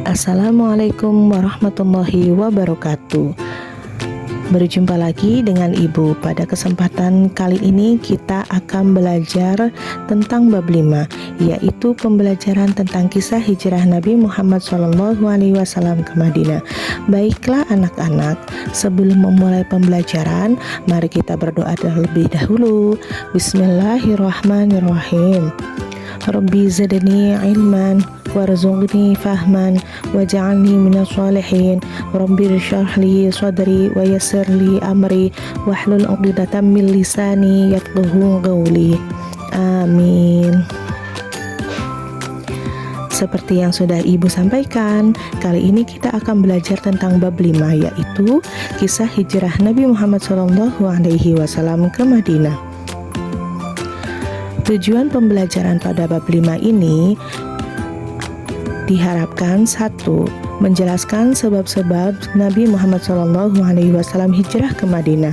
Assalamualaikum warahmatullahi wabarakatuh. Berjumpa lagi dengan Ibu. Pada kesempatan kali ini kita akan belajar tentang bab 5, yaitu pembelajaran tentang kisah hijrah Nabi Muhammad SAW ke Madinah. Baiklah anak-anak, sebelum memulai pembelajaran, mari kita berdoa terlebih dahulu. Bismillahirrahmanirrahim. Rabbi zidni ilman warzuqni fahman waj'alni minas sholihin. Rabbi shrah li sadri wa yassir li amri wahlul 'uqdatam min lisani yafqahu qawli. Amin. Seperti yang sudah Ibu sampaikan, kali ini kita akan belajar tentang bab 5, yaitu kisah hijrah Nabi Muhammad SAW ke Madinah. Tujuan pembelajaran pada bab 5 ini diharapkan: 1. Menjelaskan sebab-sebab Nabi Muhammad SAW hijrah ke Madinah.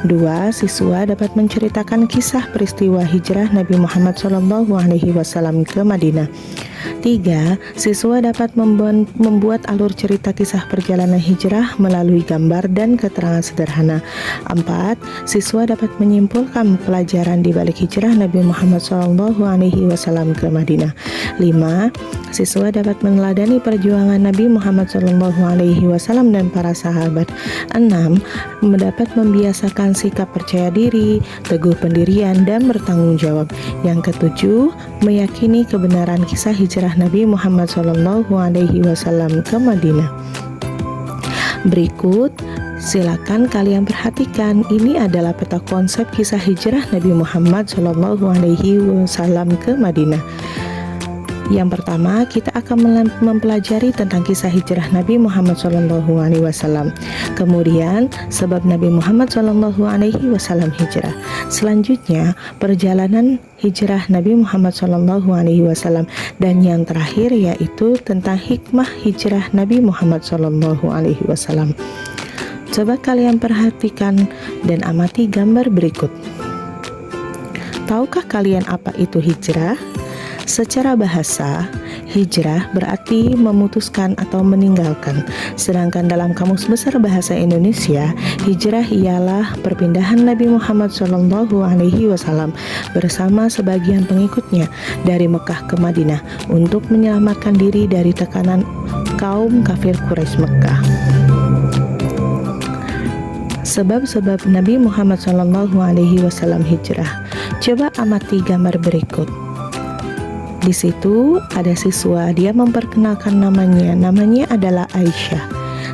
2. Siswa dapat menceritakan kisah peristiwa hijrah Nabi Muhammad SAW ke Madinah. 3. Siswa dapat membuat alur cerita kisah perjalanan hijrah melalui gambar dan keterangan sederhana. 4. Siswa dapat menyimpulkan pelajaran di balik hijrah Nabi Muhammad SAW ke Madinah. 5. Siswa dapat meneladani perjuangan Nabi Muhammad SAW dan para sahabat. 6. Dapat membiasakan sikap percaya diri, teguh pendirian, dan bertanggung jawab. Yang ketujuh, meyakini kebenaran kisah hijrah Nabi Muhammad SAW ke Madinah. Berikut, silakan kalian perhatikan. Ini adalah peta konsep kisah hijrah Nabi Muhammad SAW ke Madinah. Yang pertama, kita akan mempelajari tentang kisah hijrah Nabi Muhammad SAW. Kemudian, sebab Nabi Muhammad SAW hijrah. Selanjutnya, perjalanan hijrah Nabi Muhammad SAW. Dan yang terakhir, yaitu tentang hikmah hijrah Nabi Muhammad SAW. Coba kalian perhatikan dan amati gambar berikut. Tahukah kalian apa itu hijrah? Secara bahasa, hijrah berarti memutuskan atau meninggalkan. Sedangkan dalam Kamus Besar Bahasa Indonesia, hijrah ialah perpindahan Nabi Muhammad SAW bersama sebagian pengikutnya dari Mekah ke Madinah untuk menyelamatkan diri dari tekanan kaum kafir Quraisy Mekah. Sebab-sebab Nabi Muhammad SAW hijrah. Coba amati gambar berikut. Di situ ada siswa, dia memperkenalkan namanya. Namanya adalah Aisyah.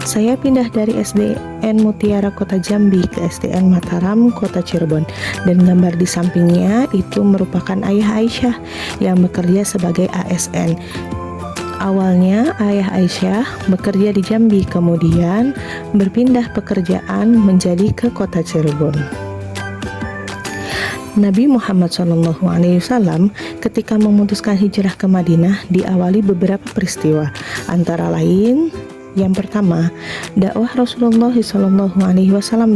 Saya pindah dari SDN Mutiara Kota Jambi ke SDN Mataram Kota Cirebon. Dan gambar di sampingnya itu merupakan ayah Aisyah yang bekerja sebagai ASN. Awalnya ayah Aisyah bekerja di Jambi, kemudian berpindah pekerjaan menjadi ke Kota Cirebon. Nabi Muhammad SAW ketika memutuskan hijrah ke Madinah diawali beberapa peristiwa, antara lain: yang pertama, dakwah Rasulullah SAW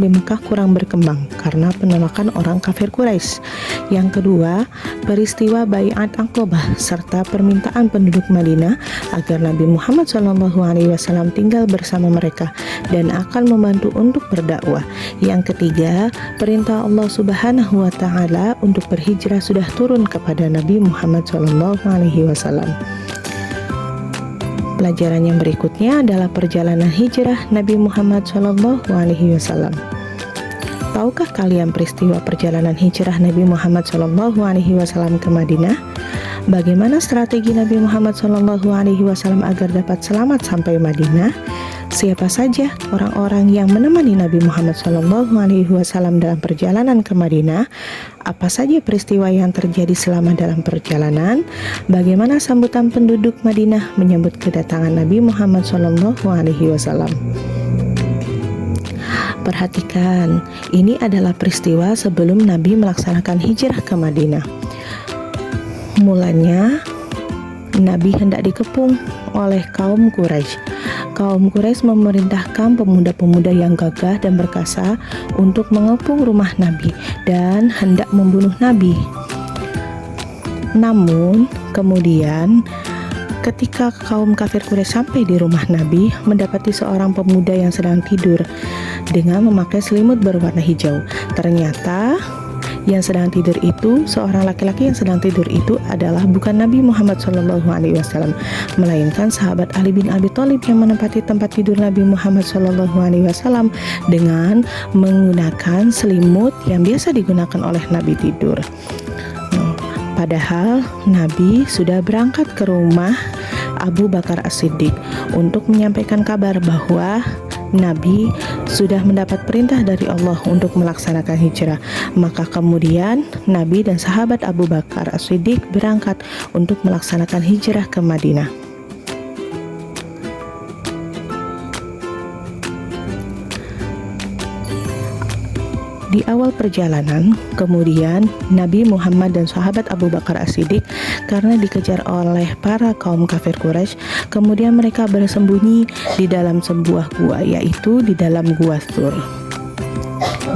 di Mekah kurang berkembang karena penolakan orang kafir Quraisy. Yang kedua, peristiwa Bai'at Aqabah serta permintaan penduduk Madinah agar Nabi Muhammad SAW tinggal bersama mereka dan akan membantu untuk berdakwah. Yang ketiga, perintah Allah Subhanahu wa Ta'ala untuk berhijrah sudah turun kepada Nabi Muhammad SAW. Pelajaran yang berikutnya adalah perjalanan hijrah Nabi Muhammad SAW. Tahukah kalian peristiwa perjalanan hijrah Nabi Muhammad SAW ke Madinah? Bagaimana strategi Nabi Muhammad SAW agar dapat selamat sampai Madinah? Siapa saja orang-orang yang menemani Nabi Muhammad SAW dalam perjalanan ke Madinah? Apa saja peristiwa yang terjadi selama dalam perjalanan? Bagaimana sambutan penduduk Madinah menyambut kedatangan Nabi Muhammad SAW? Perhatikan, ini adalah peristiwa sebelum Nabi melaksanakan hijrah ke Madinah. Mulanya, Nabi hendak dikepung oleh kaum Quraisy. Kaum Quraisy memerintahkan pemuda-pemuda yang gagah dan perkasa untuk mengepung rumah Nabi dan hendak membunuh Nabi. Namun, kemudian Ketika kaum kafir Quraisy sampai di rumah Nabi, mendapati seorang pemuda yang sedang tidur dengan memakai selimut berwarna hijau. Ternyata yang sedang tidur itu, seorang laki-laki yang sedang tidur itu adalah bukan Nabi Muhammad SAW, melainkan sahabat Ali bin Abi Thalib yang menempati tempat tidur Nabi Muhammad SAW dengan menggunakan selimut yang biasa digunakan oleh Nabi tidur. Padahal Nabi sudah berangkat ke rumah Abu Bakar As-Siddiq untuk menyampaikan kabar bahwa Nabi sudah mendapat perintah dari Allah untuk melaksanakan hijrah. Maka kemudian Nabi dan sahabat Abu Bakar As-Siddiq berangkat untuk melaksanakan hijrah ke Madinah. Di awal perjalanan, kemudian Nabi Muhammad dan sahabat Abu Bakar As-Siddiq karena dikejar oleh para kaum kafir Quraisy, kemudian mereka bersembunyi di dalam sebuah gua, yaitu di dalam gua Tsur.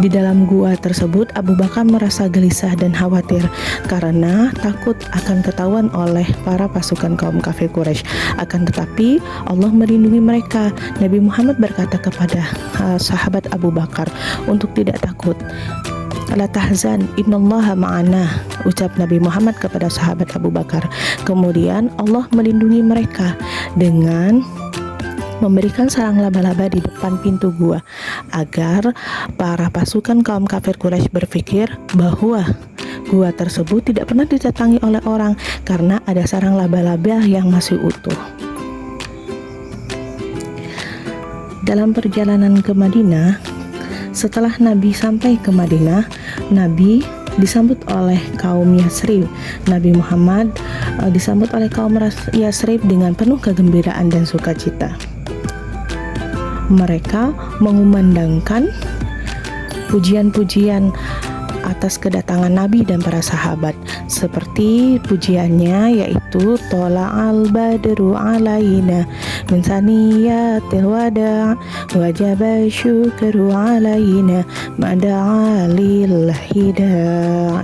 Di dalam gua tersebut, Abu Bakar merasa gelisah dan khawatir karena takut akan ketahuan oleh para pasukan kaum kafir Quraisy. Akan tetapi Allah melindungi mereka. Nabi Muhammad berkata kepada sahabat Abu Bakar untuk tidak takut. La tahzan, innallaha ma'ana, ucap Nabi Muhammad kepada sahabat Abu Bakar. Kemudian Allah melindungi mereka dengan memberikan sarang laba-laba di depan pintu gua agar para pasukan kaum kafir Quraisy berpikir bahwa gua tersebut tidak pernah didatangi oleh orang karena ada sarang laba-laba yang masih utuh. Dalam perjalanan ke Madinah, setelah Nabi sampai ke Madinah, Nabi disambut oleh kaum Yasrib. Nabi Muhammad disambut oleh kaum Yasrib dengan penuh kegembiraan dan sukacita. Mereka mengumandangkan pujian-pujian atas kedatangan Nabi dan para sahabat, seperti pujiannya yaitu Tola'al badru alaina min saniyatil wada' wajaba syukru alaina mada'a lil hida'.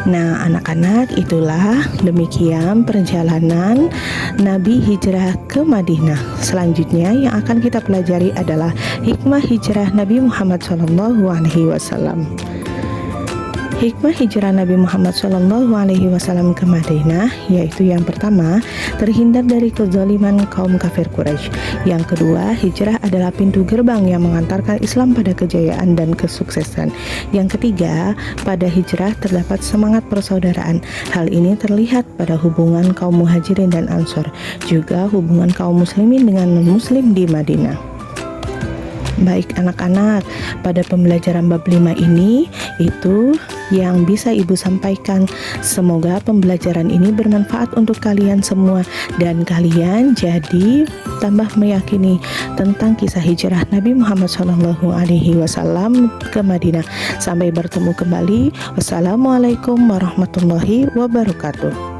Nah, anak-anak, itulah demikian perjalanan Nabi hijrah ke Madinah. Selanjutnya yang akan kita pelajari adalah hikmah hijrah Nabi Muhammad SAW. Hikmah hijrah Nabi Muhammad SAW ke Madinah yaitu yang pertama, terhindar dari kezaliman kaum kafir Quraisy. Yang kedua, hijrah adalah pintu gerbang yang mengantarkan Islam pada kejayaan dan kesuksesan. Yang ketiga, pada hijrah terdapat semangat persaudaraan. Hal ini terlihat pada hubungan kaum muhajirin dan ansor, juga hubungan kaum muslimin dengan non-muslim di Madinah. Baik anak-anak, pada pembelajaran bab 5 ini itu yang bisa Ibu sampaikan. Semoga pembelajaran ini bermanfaat untuk kalian semua dan kalian jadi tambah meyakini tentang kisah hijrah Nabi Muhammad SAW ke Madinah. Sampai bertemu kembali. Wassalamualaikum warahmatullahi wabarakatuh.